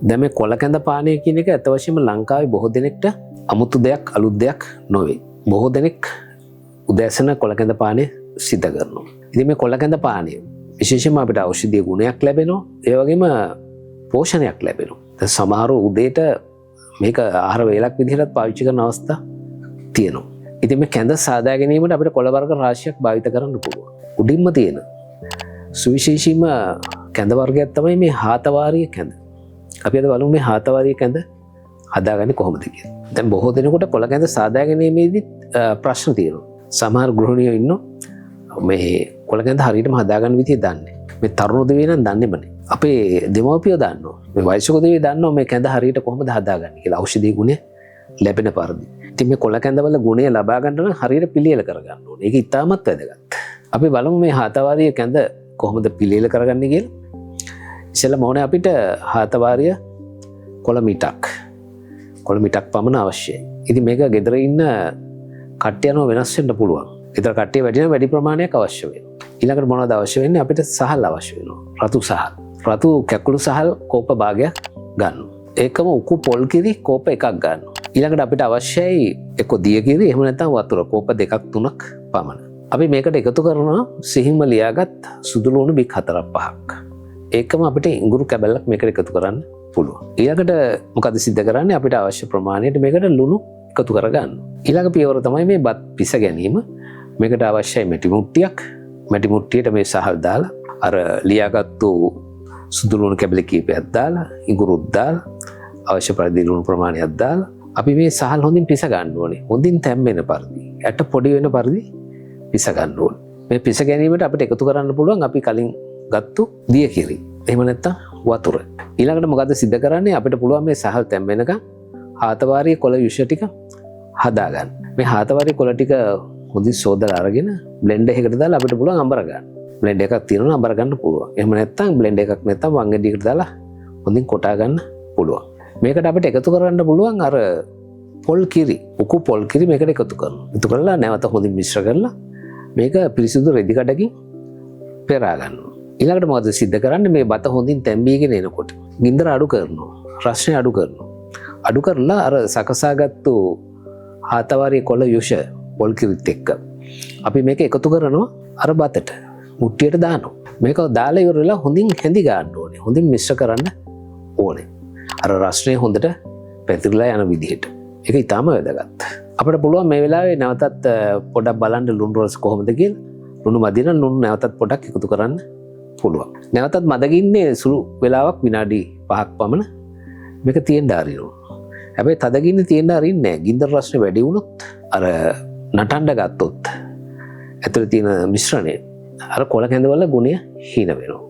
දැන් මේ කොළ කැඳ පානය කියන එක අත වශයෙන්ම ලංකාවේ බොහෝ දෙනෙක්ට අමුතු දෙයක් අලුත් දෙයක් නොවේ. බොහෝ දෙනෙක් උදෑසන කොළ කැඳ පානය සිද්ධ කරනවා. ඉතින් මේ කොළ කැඳ පානය විශේෂයෙන්ම අපිට ඖෂධීය ගුණයක් ලැබෙනවා. ඒ වගේම පෝෂණයක් ලැබෙනවා. දැන් සමහර උදේට මේක ආහාර වේලක් විදිහට පාවිච්චි කරන අවස්ථා තියෙනවා. ඉතින් මේ කැඳ සාදා ගැනීමට අපිට කොළ වර්ග රාශියක් භාවිත කරන්න පුළුවන්. උඩින්ම තියෙන සුවිශේෂීම කැඳ වර්ගයක් තමයි මේ හාතවාරිය කැඳ. අපි අද බලමු මේ හාතවාරිය කැඳ හදාගන්නේ කොහොමද කියලා. දැන් බොහෝ දෙනෙකුට කොළ කැඳ සාදා ගැනීමේදී ප්‍රශ්න තියෙනවා. සමහර ගෘහිණියෝ ඉන්නවා මේ කොළ කැඳ හරියටම හදාගන්න විදිය දන්නේ. මේ තරුණ දෙවියන් නම් දන්නේම නැහැ. අපේ දෙමව්පියෝ දන්නවා. මේ වයසක දෙවියෝ දන්නවා මේ කැඳ හරියට කොහොමද හදාගන්නේ කියලා. ඖෂධීය ගුණය ලැබෙන පරිදි. ඉතින් මේ කොළ කැඳවල ගුණය ලබා ගන්න නම් හරියට පිළියෙල කරගන්න ඕනේ. ඒක ඉතාමත් වැදගත්. අපි බලමු මේ හාතවාරිය කැඳ කොහොමද පිළියෙල කරගන්නේ කියලා. ඉස්සෙල්ලාම ඕනේ අපිට හාතවාරිය කොළ මිටක් පමණ අවශ්‍යයි. ඉතින් මේක ගෙදර ඉන්න කට්ටිය යනවා වෙනස් වෙන්න පුළුවන්. ගෙදර කට්ටිය වැඩි නම් වැඩි ප්‍රමාණයක් අවශ්‍ය වෙනවා. ඊළඟට මොනවද අවශ්‍ය වෙන්නේ? අපිට සහල් අවශ්‍ය වෙනවා. රතු සහල්. රතු කැකුළු සහල් කෝප භාගයක් ගන්නවා. ඒකම උකු පොල් කිරි කෝප එකක් ගන්නවා. ඊළඟට අපිට අවශ්‍යයි එක්ක දිය කිරි එහෙම නැත්නම් වතුර කෝප දෙකක් තුනක් පමණ. අපි මේකට එකතු කරනවා සිහින්ම ලියාගත් සුදු ලුණු බික් 4-5ක්. ඒකම අපිට ඉඟුරු කැබල්ලක් මේකට එකතු කරන්න පුළුවන්. ඊළඟට මොකද සිද්ධ කරන්නේ? අපිට අවශ්‍ය ප්‍රමාණයට මේකට ලුණු එකතු කරගන්න. ඊළඟ පියවර තමයි මේ බත් පිස ගැනීම. මේකට අවශ්‍යයි මැටි මුට්ටියක්. මැටි මුට්ටියට මේ සහල් දාලා අර ලියාගත්තු සුදු ලුණු කැබලි කීපයක් දාලා ඉඟුරුත් දාලා අවශ්‍ය පරිදි ලුණු ප්‍රමාණයක් දාලා අපි මේ සහල් හොඳින් පිස ගන්න ඕනේ. හොඳින් තැම්බෙන පරිදි. ඇට පොඩි වෙන පරිදි පිස ගන්න ඕනේ. මේ පිස ගැනීමට අපිට එකතු කරන්න පුළුවන් අපි කලින් ගත්තු දිය කිරි. එහෙම නැත්නම් වතුර. ඊළඟට මොකද සිද්ධ කරන්නේ? අපිට පුළුවන් මේ සහල් තැම්බෙනකන් හාතවාරිය කොළ යුෂ ටික හදාගන්න. මේ හාතවාරිය කොළ ටික හොඳින් සෝදලා අරගෙන බ්ලෙන්ඩර් එකකට දාලා අපිට පුළුවන් අඹර ගන්න. බ්ලෙන්ඩර් එකක් තියෙනවා නම් අඹර ගන්න පුළුවන්. එහෙම නැත්නම් බ්ලෙන්ඩර් එකක් නැත්නම් වංගෙඩියකට දාලා හොඳින් කොටා ගන්න පුළුවන්. මේකට අපිට එකතු කරන්න පුළුවන් අර පොල් කිරි, උකු පොල් කිරි මේකට එකතු කරනවා. එකතු කරලා නැවත හොඳින් මිශ්‍ර කරලා මේක පිරිසිදු රෙදි කඩකින් පෙරා ගන්නවා. ඊළඟට මොකද සිද්ධ කරන්නේ? මේ බත හොඳින් තැම්බීගෙන එනකොට ගින්දර අඩු කරනවා. රස්නේ අඩු කරනවා. අඩු කරලා අර සකසාගත්තු හාතවාරිය කොළ යුෂ පොල් කිරිත් එක්ක අපි මේක එකතු කරනවා අර බතට මුට්ටියට දානවා. මේක දාලා ඉවරලා හොඳින් හැඳි ගන්න ඕනේ. හොඳින් මිශ්‍ර කරන්න ඕනේ. අර රස්නේ හොඳට පැතිරලා යන විදිහට. ඒක ඊටම වැදගත්. අපිට පුළුවන් මේ වෙලාවේ නැවතත් පොඩක් බලන්න ලුණු රස කොහොමද කියලා. ලුණු මදි නම් ලුණු නැවතත් පොඩක් එකතු කරන්න පුළුවන්. නැවතත් මදගින්නේ සුළු වෙලාවක් විනාඩි 5ක් පමණ මේක තියෙන්න ආරිනවා. හැබැයි තදගින්න තියෙන්න ආරින්නේ නැහැ. ගින්දර රස්නේ වැඩි වුණොත් අර නටන්න ගත්තොත් ඇතුලේ තියෙන මිශ්‍රණය අර කොළ කැඳවල ගුණය හීන වෙනවා.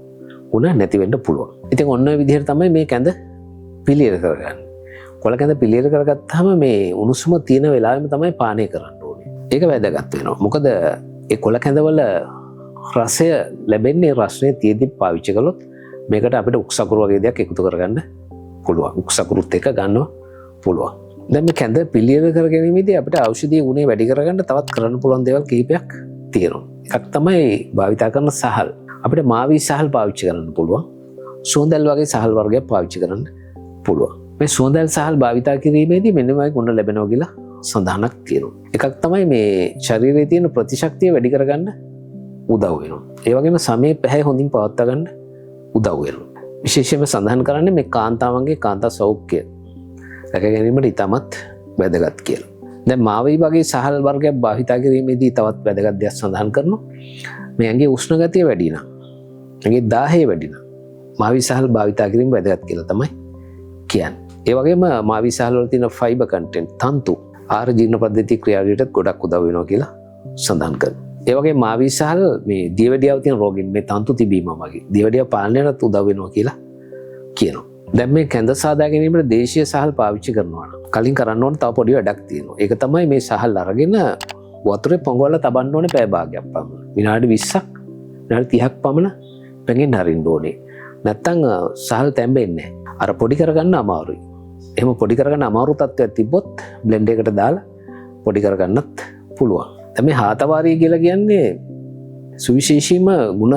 ගුණ නැති වෙන්න පුළුවන්. ඉතින් ඔන්න ඔය විදිහට තමයි මේ කැඳ පිළියෙල කරගන්නේ. කොළ කැඳ පිළියෙල කරගත්තාම මේ උණුසුම තියෙන වෙලාවෙම තමයි පානය කරන්න ඕනේ. ඒක වැදගත් වෙනවා. මොකද ඒ කොළ කැඳවල රසය ලැබෙන්නේ රස්නේ තියෙද්දි පාවිච්චි කළොත් මේකට අපිට උක්සකුරු වගේ දෙයක් එකතු කරගන්න පුළුවන්. උක්සකුරුත් එක ගන්නවා පුළුවන්. දැන් මේ කැඳ පිළියෙල කර ගැනීමේදී අපිට ඖෂධීය ගුණය වැඩි කරගන්න තවත් කරන්න පුළුවන් දේවල් කිහිපයක් තියෙනවා. එකක් තමයි භාවිතා කරන සහල්. අපිට මාවි සහල් පාවිච්චි කරන්න පුළුවන්. සුවඳල් වගේ සහල් වර්ගයක් පාවිච්චි කරන්න පුළුවන්. මේ සුවඳල් සහල් භාවිතා කිරීමේදී මෙන්න මේ ගුණ ලැබෙනවා කියලා සඳහනක් තියෙනවා. එකක් තමයි මේ ශරීරයේ තියෙන ප්‍රතිශක්තිය වැඩි කරගන්න උදව් වෙනවා. ඒ වගේම සමේ පැහැ හොඳින් පවත්වා ගන්න උදව් වෙනවා. විශේෂයෙන්ම සඳහන් කරන්නේ මේ කාන්තාවන්ගේ කාන්තා සෞඛ්‍යය රැක ගැනීමට ඉතාමත් වැදගත් කියලා. දැන් මාවි වගේ සහල් වර්ගයක් භාවිතා කිරීමේදී තවත් වැදගත් දෙයක් සඳහන් කරනවා. මේ ඇඟේ උෂ්ණ ගතිය වැඩි නම්, ඇඟේ දාහය වැඩි නම් මාවි සහල් භාවිතා කිරීම වැදගත් කියලා තමයි කියන්නේ. ඒ වගේම මාවි සහල් වල තියෙන ෆයිබර් කන්ටෙන්ට් තන්තු ආහාර ජීර්ණ පද්ධති ක්‍රියාවලියට ගොඩක් උදව් වෙනවා කියලා සඳහන් කරනවා. ඒ වගේ මාවි සහල් මේ දියවැඩියාව තියෙන රෝගීන් මේ තන්තු තිබීම වගේ දියවැඩියාව පාලනයටත් උදව් වෙනවා කියලා කියනවා. දැන් මේ කැඳ සාදා ගැනීමට දේශීය සහල් පාවිච්චි කරනවා නම් කලින් කරන්න ඕන තව පොඩි වැඩක් තියෙනවා. ඒක තමයි මේ සහල් අරගෙන වතුරේ පොඟවලා තබන්න ඕනේ පැය භාගයක් පමණ. විනාඩි 20ක් විනාඩි 30ක් පමණ පැඟෙන්න හරින්න ඕනේ. නැත්තම් සහල් තැම්බෙන්නේ නැහැ. අර පොඩි කරගන්න අමාරුයි. එහෙම පොඩි කරගන්න අමාරු තත්ත්වයක් තිබ්බොත් බ්ලෙන්ඩර් එකට දාලා පොඩි කරගන්නත් පුළුවන්. මේ හාතවාරී කියලා කියන්නේ සුවිශේෂීම ගුණ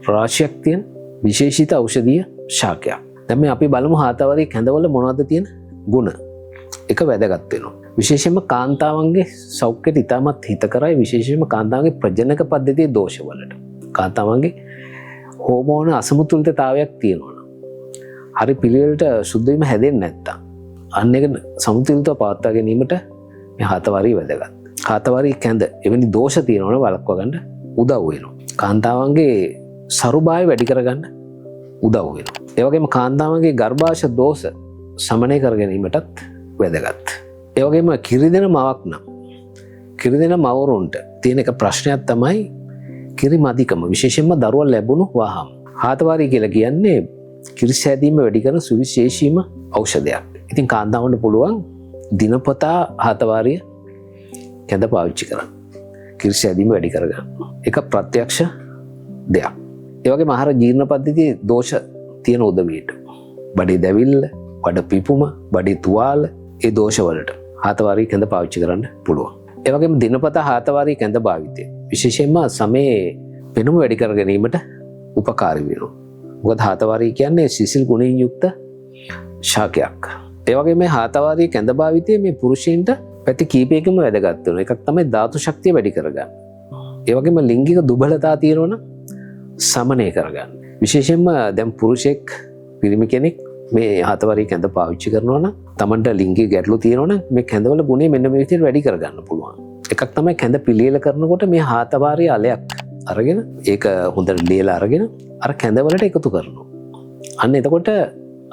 රාශියක් තියෙන විශේෂිත ඖෂධීය ශාකයක්. දැන් මේ අපි බලමු හාතවාරී කැඳවල මොනවද තියෙන ගුණ. එක වැදගත් වෙනවා. විශේෂයෙන්ම කාන්තාවන්ගේ සෞඛ්‍යයට ඉතාමත් හිතකරයි. විශේෂයෙන්ම කාන්තාවන්ගේ ප්‍රජනක පද්ධතියේ දෝෂවලට. කාන්තාවන්ගේ හෝමෝන අසමතුලිතතාවයක් තියෙනවා. හරි පිළිවෙලට සුද්ධ වීම හැදෙන්නේ නැත්තම් අන්න එක සමතුලිතව පවත්වා ගැනීමට මේ හාතවාරී වැදගත්. හාතවාරී කැඳ එවැනි දෝෂ තියෙනවනේ වළක්වා ගන්න උදව් වෙනවා. කාන්තාවන්ගේ සරුභාවය වැඩි කරගන්න උදව් වෙනවා. ඒ වගේම කාන්තාවන්ගේ ගර්භාෂය දෝෂ සමනය කර ගැනීමටත් වැදගත්. ඒ වගේම කිරිදෙන මවක් නම් කිරිදෙන මවරුන්ට තියෙන එක ප්‍රශ්නයක් තමයි කිරි මදිකම. විශේෂයෙන්ම දරුවා ලැබුණු වහම හාතවාරී කියලා කියන්නේ කිරි සෑදීම වැඩි කරන සුවිශේෂීම ඖෂධයක්. ඉතින් කාන්තාවන්ට පුළුවන් දිනපතා හාතවාරිය කැඳ පාවිච්චි කරන්න. කිරි සෑදීම වැඩි කරගන්න. එක ප්‍රත්‍යක්ෂ දෙයක්. ඒ වගේම ආහාර ජීර්ණ පද්ධතියේ දෝෂ තියෙන උදවියට බඩේ දැවිල්ල, බඩ පිපුම, බඩේ තුවාල ඒ දෝෂවලට හාතවාරී කැඳ පාවිච්චි කරන්න පුළුවන්. ඒ වගේම දිනපතා හාතවාරී කැඳ භාවිතය විශේෂයෙන්ම සමේ පෙනුම වැඩි කර ගැනීමට උපකාරී වෙනවා. මොකද හාතවාරී කියන්නේ සිසිල් ගුණයෙන් යුක්ත ශාකයක්. ඒ වගේම මේ හාතවාරී කැඳ භාවිතය මේ පුරුෂයන්ට පැති කීපයකින්ම වැදගත් වෙනවා. එකක් තමයි ධාතු ශක්තිය වැඩි කරගන්න. ඒ වගේම ලිංගික දුබලතා තියෙනවනම් සමනය කරගන්න. විශේෂයෙන්ම දැන් පුරුෂයෙක් පිරිමි කෙනෙක් මේ හාතවාරී කැඳ පාවිච්චි කරනවා නම් Tamanට ලිංගික ගැටලු තියෙනවා නම් මේ කැඳවල ගුණය මෙන්න මේ විදිහට වැඩි කරගන්න පුළුවන්. එකක් තමයි කැඳ පිළියෙල කරනකොට මේ හාතවාරී අලයක් අරගෙන ඒක හොඳට ලියලා අරගෙන අර කැඳවලට එකතු කරනවා. අන්න එතකොට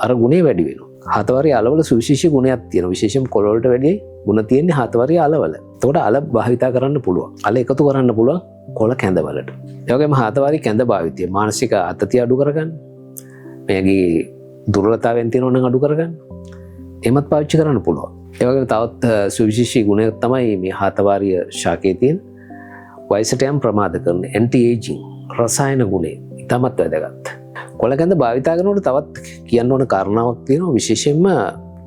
අර ගුණය වැඩි වෙනවා. හාතවාරී අලවල සුවිශේෂී ගුණයක් තියෙනවා. විශේෂයෙන් කොළ වලට වැඩි ගුණ තියෙන්නේ හාතවාරී අලවල. එතකොට අල භාවිතා කරන්න පුළුවන්. අල එකතු කරන්න පුළුවන් කොළ කැඳවලට. ඒ වගේම හාතවාරී කැඳ භාවිතය මානසික අතතිය අඩු කරගන්න. මේගේ දුර්වලතාවයන් තියෙනවා නම් අඩු කරගන්න. එහෙමත් පාවිච්චි කරන්න පුළුවන්. ඒ වගේම තවත් සුවිශේෂී ගුණයක් තමයි මේ හාතවාරිය ශාකයේ තියෙන වයසට යම් ප්‍රමාද කරන ඇන්ටි ඒජින් රසායන ගුණය ඉතාමත් වැදගත්. කොළ කැඳ භාවිතා කරනකොට තවත් කියන්න ඕන කාරණාවක් තියෙනවා. විශේෂයෙන්ම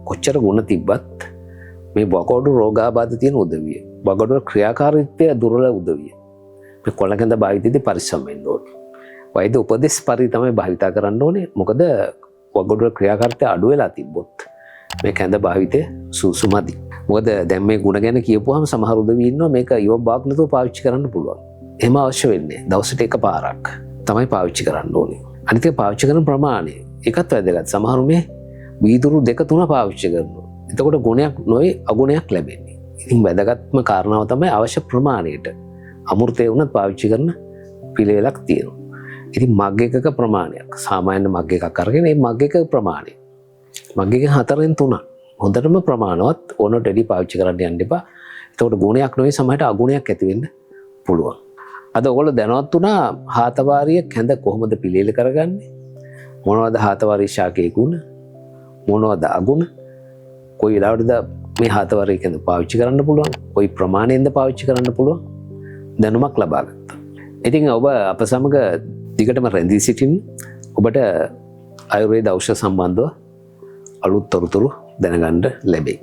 කොච්චර ගුණ තිබ්බත් මේ වකෝඩු රෝගාබාධ තියෙන උදවිය, වකෝඩු ක්‍රියාකාරීත්වය දුර්වල උදවිය මේ කොළ කැඳ භාවිතයේදී පරිස්සම් වෙන්න ඕනේ. වෛද්‍ය උපදෙස් පරිදි තමයි භාවිතා කරන්න ඕනේ. මොකද වකෝඩු ක්‍රියාකාරීත්වය අඩු වෙලා තිබ්බොත් මේ කැඳ භාවිතය සුසුමදි. මොකද දැන් මේ ගුණ ගැන කියපුවාම සමහර උදවි ඉන්නවා මේක ඉව බාක් නැතුව පාවිච්චි කරන්න පුළුවන්. එහෙම අවශ්‍ය වෙන්නේ දවසට එක පාරක් තමයි පාවිච්චි කරන්න ඕනේ. අනිත් එක පාවිච්චි කරන ප්‍රමාණය ඒකත් වැදගත්. සමහරු මේ වීදුරු 2-3 පාවිච්චි කරනවා. එතකොට ගුණයක් නොවේ අගුණයක් ලැබෙන්නේ. ඉතින් වැදගත්ම කාරණාව තමයි අවශ්‍ය ප්‍රමාණයට අමෘතය වුණත් පාවිච්චි කරන පිළිවෙලක් තියෙනවා. ඉතින් මග් එකක ප්‍රමාණයක් සාමාන්‍ය මග් එකක් අරගෙන මේ මග් එක ප්‍රමාණය මග් එක 4-3 හොඳටම ප්‍රමාණවත් ඕනට වැඩි පාවිච්චි කරන්න යන්න එපා. එතකොට ගුණයක් නොවේ සමහරට අගුණයක් ඇති වෙන්න පුළුවන්. අද ඔයගොල්ලෝ දැනවත් වුණා හාතවාරිය කැඳ කොහොමද පිළියෙල කරගන්නේ? මොනවද හාතවාරිය ශාකයේ ගුණ? මොනවද අගුණ? කොයි වෙලාවටද මේ හාතවාරිය කැඳ පාවිච්චි කරන්න පුළුවන්? කොයි ප්‍රමාණයෙන්ද පාවිච්චි කරන්න පුළුවන්? දැනුමක් ලබා ගත්තා. ඉතින් ඔබ අප සමග දිගටම රැඳී සිටින්න. ඔබට ආයුර්වේද ඖෂධ සම්බන්ධව අලුත් තොරතුරු දැනගන්න ලැබෙයි.